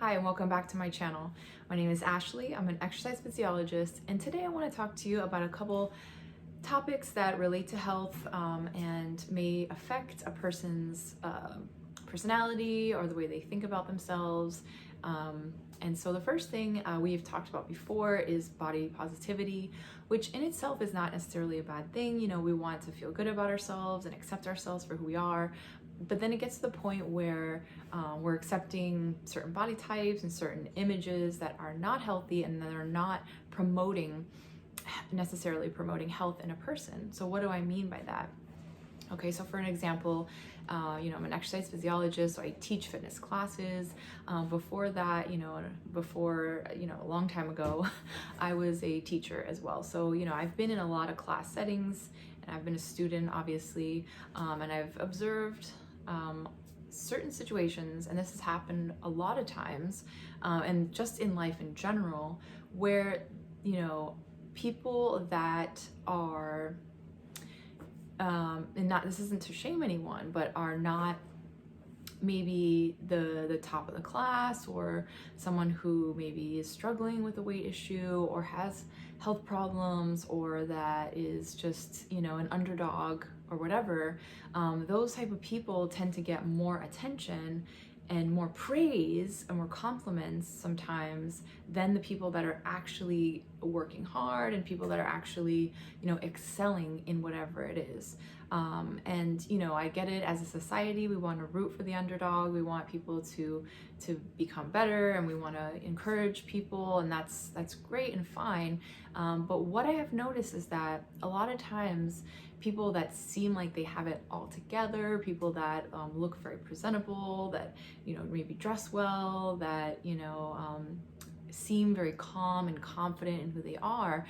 Hi and welcome back to my channel. My name is Ashley, I'm an exercise physiologist, and today I want to talk to you about a couple topics that relate to health and may affect a person's personality or the way they think about themselves. And so the first thing we've talked about before is body positivity, which in itself is not necessarily a bad thing. You know, we want to feel good about ourselves and accept ourselves for who we are. But then it gets to the point where we're accepting certain body types and certain images that are not healthy and that are not necessarily promoting health in a person. So what do I mean by that? Okay, so for an example, I'm an exercise physiologist, so I teach fitness classes. Before that, a long time ago, I was a teacher as well. So, I've been in a lot of class settings and I've been a student, obviously, and I've observed certain situations, and this has happened a lot of times, and just in life in general, where, people that are this isn't to shame anyone, but are not maybe the top of the class, or someone who maybe is struggling with a weight issue or has health problems, or that is just, an underdog or whatever, those type of people tend to get more attention and more praise and more compliments sometimes than the people that are actually working hard and people that are actually, excelling in whatever it is. I get it. As a society, we want to root for the underdog. We want people to become better, and we want to encourage people, and that's great and fine. But what I have noticed is that a lot of times people that seem like they have it all together, people that look very presentable, that maybe dress well, that seem very calm and confident in who they are,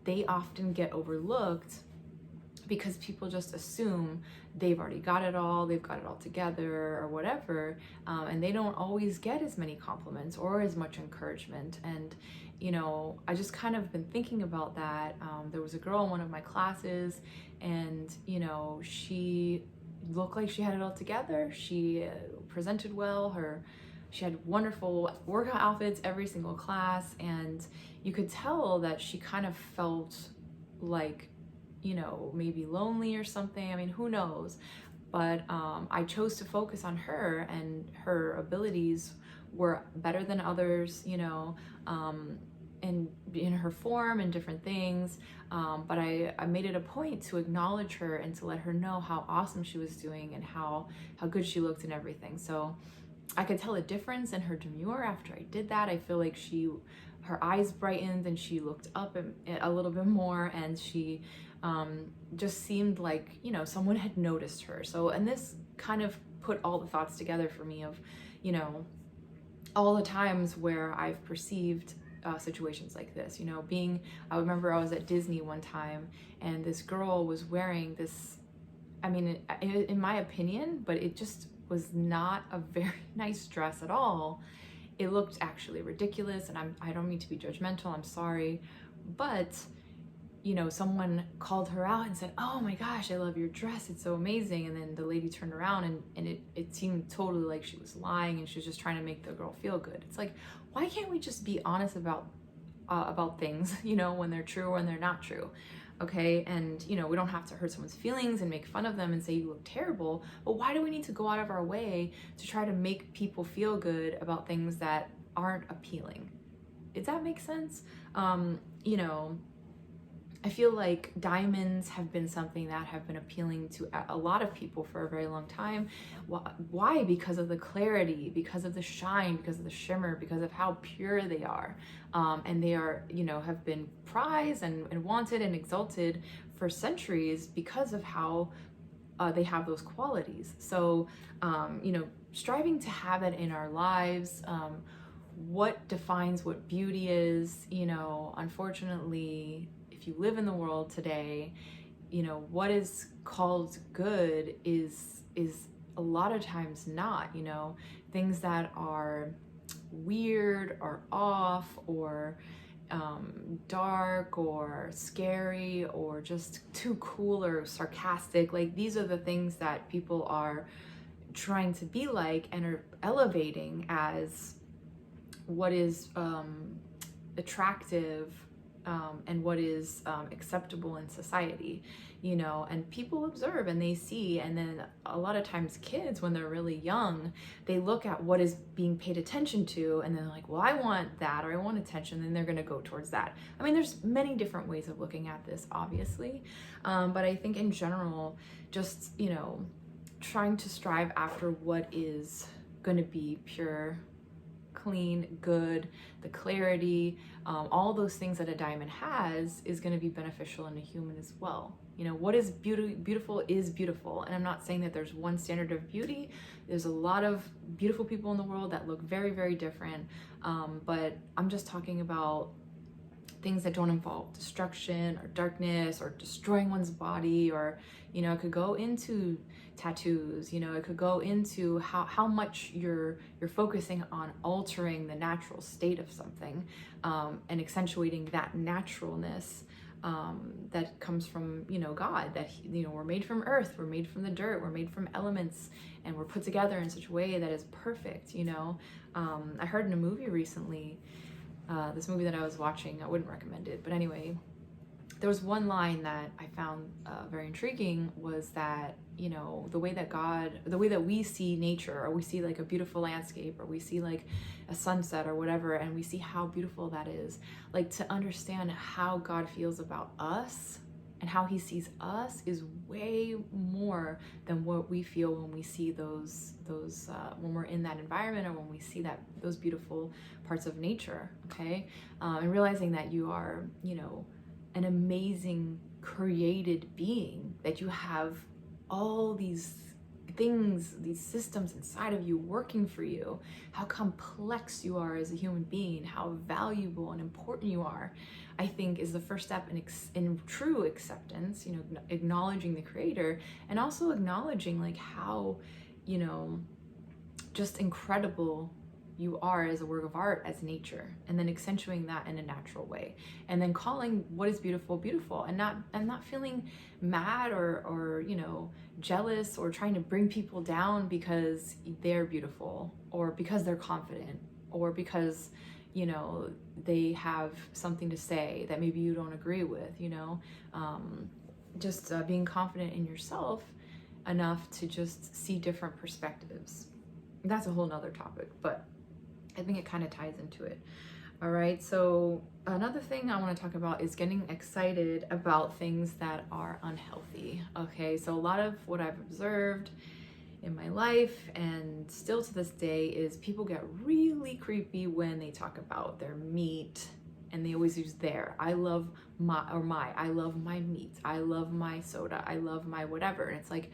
they often get overlooked because people just assume they've already got it all together or whatever, and they don't always get as many compliments or as much encouragement. And I just kind of been thinking about that. There was a girl in one of my classes, and she looked like she had it all together. She presented well. She had wonderful workout outfits every single class, and you could tell that she kind of felt like, maybe lonely or something. I mean, who knows? But I chose to focus on her, and her abilities were better than others, and in her form and different things. But I made it a point to acknowledge her and to let her know how awesome she was doing and how good she looked and everything. So I could tell a difference in her demure after I did that. I feel like her eyes brightened and she looked up a little bit more, and she just seemed like, someone had noticed her. So, and this kind of put all the thoughts together for me of, all the times where I've perceived situations like this, I remember I was at Disney one time, and this girl was wearing this, I mean, in my opinion, but it just was not a very nice dress at all. It looked actually ridiculous, and I don't mean to be judgmental, I'm sorry, but someone called her out and said, "Oh my gosh, I love your dress, it's so amazing." And then the lady turned around and it seemed totally like she was lying, and she was just trying to make the girl feel good. It's like, why can't we just be honest about things, when they're true or when they're not true? Okay, and we don't have to hurt someone's feelings and make fun of them and say you look terrible, but why do we need to go out of our way to try to make people feel good about things that aren't appealing? Does that make sense? I feel like diamonds have been something that have been appealing to a lot of people for a very long time. Why? Because of the clarity, because of the shine, because of the shimmer, because of how pure they are. And they are, have been prized and wanted and exalted for centuries because of how they have those qualities. So, striving to have that in our lives, what defines what beauty is, unfortunately, if you live in the world today, what is called good is a lot of times not, things that are weird or off or dark or scary or just too cool or sarcastic. Like, these are the things that people are trying to be like and are elevating as what is attractive, and what is acceptable in society, you know, and people observe and they see. And then a lot of times kids, when they're really young, they look at what is being paid attention to, and they're like, well, I want that, or I want attention, and they're going to go towards that. I mean, there's many different ways of looking at this, obviously, but I think in general, just, you know, trying to strive after what is going to be pure, clean, good, the clarity, all those things that a diamond has is going to be beneficial in a human as well. You know, what is beautiful is beautiful. And I'm not saying that there's one standard of beauty. There's a lot of beautiful people in the world that look very, very different. But I'm just talking about things that don't involve destruction or darkness or destroying one's body, or, you know, it could go into tattoos, you know, it could go into how much you're focusing on altering the natural state of something, and accentuating that naturalness that comes from, you know, God, that, you know, we're made from earth, we're made from the dirt, we're made from elements, and we're put together in such a way that is perfect, you know. I heard in a movie recently, this movie that I was watching, I wouldn't recommend it, but anyway, there was one line that I found very intriguing, was that, you know, the way that we see nature, or we see like a beautiful landscape, or we see like a sunset or whatever, and we see how beautiful that is, like, to understand how God feels about us and how he sees us is way more than what we feel when we see those when we're in that environment, or when we see those beautiful parts of nature. Okay, and realizing that you are, you know, an amazing created being, that you have all these things, these systems inside of you working for you, how complex you are as a human being, how valuable and important you are, I think is the first step in true acceptance, you know, acknowledging the creator, and also acknowledging like how, you know, just incredible you are as a work of art, as nature, and then accentuating that in a natural way, and then calling what is beautiful beautiful, and not feeling mad or you know, jealous, or trying to bring people down because they're beautiful, or because they're confident, or because, you know, they have something to say that maybe you don't agree with, you know. Just being confident in yourself enough to just see different perspectives. That's a whole nother topic, but I think it kind of ties into it. All right, so another thing I want to talk about is getting excited about things that are unhealthy. Okay, so a lot of what I've observed in my life, and still to this day, is people get really creepy when they talk about their meat, and they always use their. I love I love my meat, I love my soda, I love my whatever. And it's like,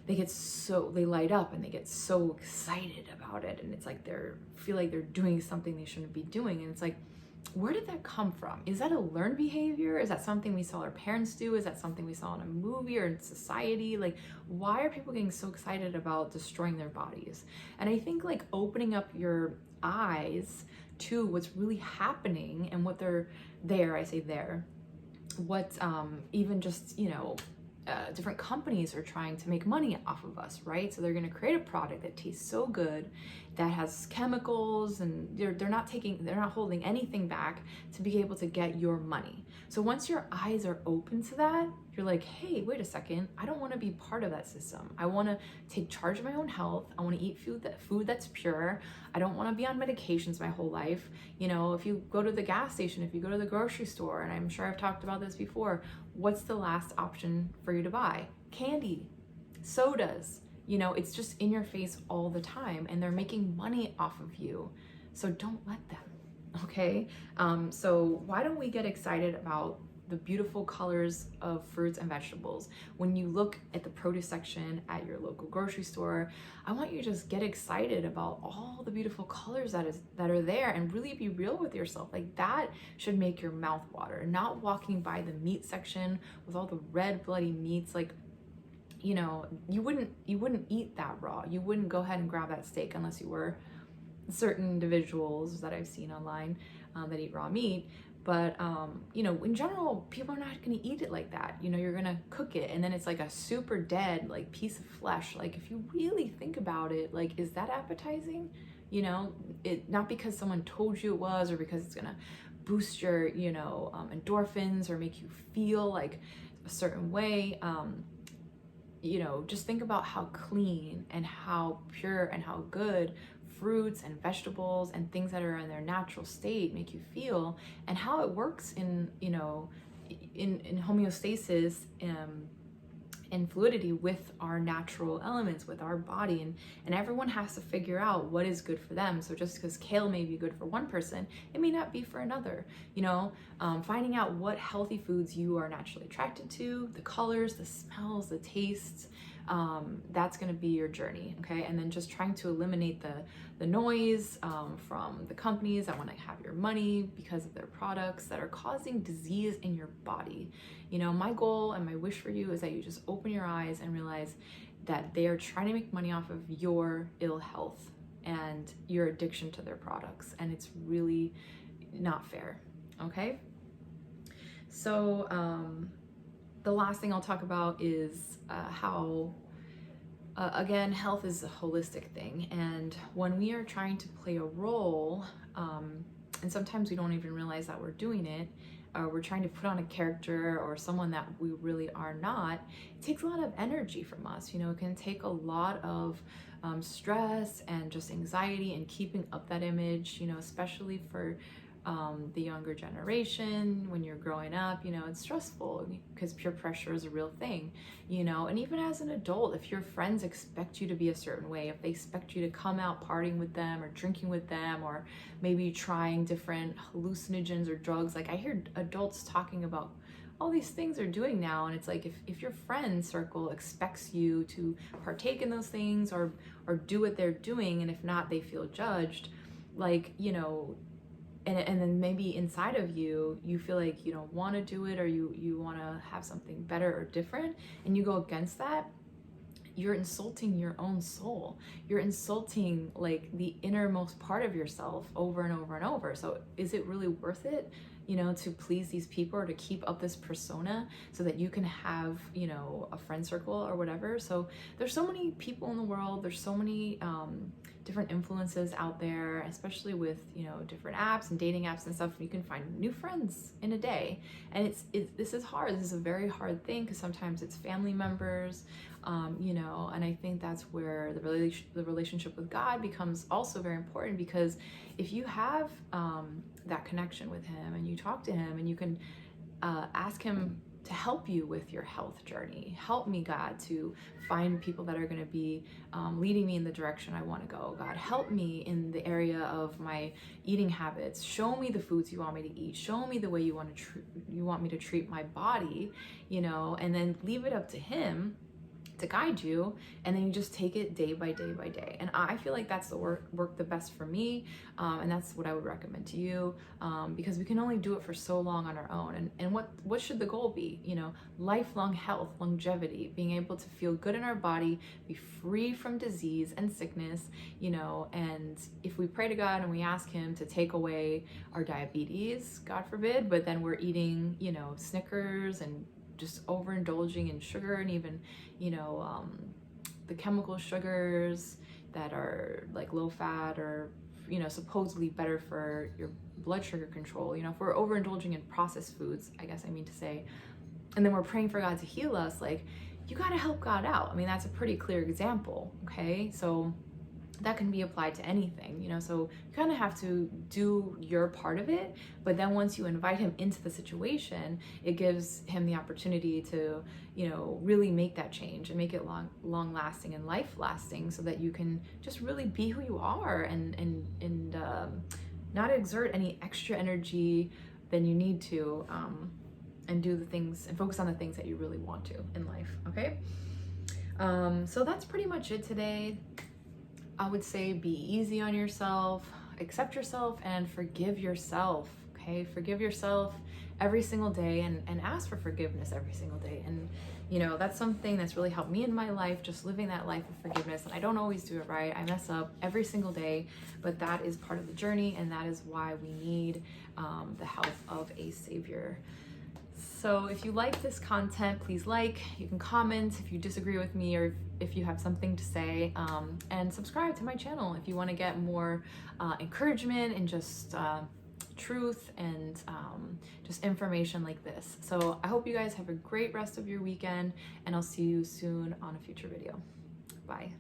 they light up and they get so excited about it, and it's like feel like they're doing something they shouldn't be doing. And it's like, where did that come from? Is that a learned behavior? Is that something we saw our parents do? Is that something we saw in a movie or in society? Like, why are people getting so excited about destroying their bodies? And I think like opening up your eyes to what's really happening, and what what even just, you know, different companies are trying to make money off of us, right? So they're going to create a product that tastes so good, that has chemicals, and they're not holding anything back to be able to get your money. So once your eyes are open to that, you're like, hey, wait a second, I don't want to be part of that system. I want to take charge of my own health. I want to eat food that's pure. I don't want to be on medications my whole life. You know, if you go to the gas station, if you go to the grocery store, and I'm sure I've talked about this before, what's the last option for you to buy? Candy, sodas. You know, it's just in your face all the time, and they're making money off of you. So don't let them, okay? So why don't we get excited about the beautiful colors of fruits and vegetables? When you look at the produce section at your local grocery store, I want you to just get excited about all the beautiful colors that are there, and really be real with yourself. Like, that should make your mouth water. Not walking by the meat section with all the red bloody meats. Like, you know, you wouldn't eat that raw. You wouldn't go ahead and grab that steak unless you were certain individuals that I've seen online that eat raw meat. But, you know, in general, people are not going to eat it like that. You know, you're going to cook it, and then it's like a super dead, like, piece of flesh. Like, if you really think about it, like, is that appetizing? you know, not because someone told you it was, or because it's gonna boost your, endorphins or make you feel like a certain way. Just think about how clean and how pure and how good fruits and vegetables and things that are in their natural state make you feel, and how it works in homeostasis and fluidity with our natural elements, with our body, and everyone has to figure out what is good for them. So just because kale may be good for one person, it may not be for another. Finding out what healthy foods you are naturally attracted to, the colors, the smells, the tastes, that's going to be your journey. Okay. And then just trying to eliminate the noise from the companies that want to have your money because of their products that are causing disease in your body. My goal and my wish for you is that you just open your eyes and realize that they are trying to make money off of your ill health and your addiction to their products, and it's really not fair. Okay. So the last thing I'll talk about is how again, health is a holistic thing, and when we are trying to play a role, and sometimes we don't even realize that we're doing it, we're trying to put on a character or someone that we really are not, it takes a lot of energy from us. It can take a lot of stress and just anxiety and keeping up that image, especially for the younger generation. When you're growing up, it's stressful because peer pressure is a real thing, and even as an adult, if your friends expect you to be a certain way, if they expect you to come out partying with them or drinking with them, or maybe trying different hallucinogens or drugs, like I hear adults talking about all these things they're doing now, and it's like if your friend circle expects you to partake in those things or do what they're doing, and if not, they feel judged, and then maybe inside of you feel like you don't want to do it, or you want to have something better or different, and you go against that, you're insulting your own soul. You're insulting like the innermost part of yourself over and over and over. So is it really worth it, to please these people or to keep up this persona so that you can have, a friend circle or whatever? So there's so many people in the world. There's so many different influences out there, especially with, different apps and dating apps and stuff. You can find new friends in a day. And this is hard. This is a very hard thing because sometimes it's family members, and I think that's where the relationship with God becomes also very important, because if you have that connection with Him and you talk to Him and you can ask Him to help you with your health journey. Help me, God, to find people that are going to be leading me in the direction I want to go. God, help me in the area of my eating habits. Show me the foods you want me to eat. Show me the way you want me to treat my body, and then leave it up to Him to guide you, and then you just take it day by day by day. And I feel like that's the work the best for me, and that's what I would recommend to you, because we can only do it for so long on our own. And what should the goal be? Lifelong health, longevity, being able to feel good in our body, be free from disease and sickness, and if we pray to God and we ask Him to take away our diabetes, God forbid, but then we're eating, Snickers and just overindulging in sugar, and even the chemical sugars that are like low fat or supposedly better for your blood sugar control, if we're overindulging in processed foods, I guess I mean to say, and then we're praying for God to heal us, like, you got to help God out. I mean, that's a pretty clear example. Okay, so that can be applied to anything, so you kind of have to do your part of it, but then once you invite Him into the situation, it gives Him the opportunity to, really make that change and make it long lasting and life lasting, so that you can just really be who you are and not exert any extra energy than you need to, and do the things and focus on the things that you really want to in life. Okay, so that's pretty much it today. I would say be easy on yourself, accept yourself, and forgive yourself. Okay, forgive yourself every single day, and ask for forgiveness every single day. And that's something that's really helped me in my life, just living that life of forgiveness. And I don't always do it right. I mess up every single day, but that is part of the journey, and that is why we need the help of a Savior. So if you like this content, please like, you can comment if you disagree with me or if you have something to say, and subscribe to my channel if you want to get more encouragement and just truth and just information like this. So I hope you guys have a great rest of your weekend, and I'll see you soon on a future video. Bye.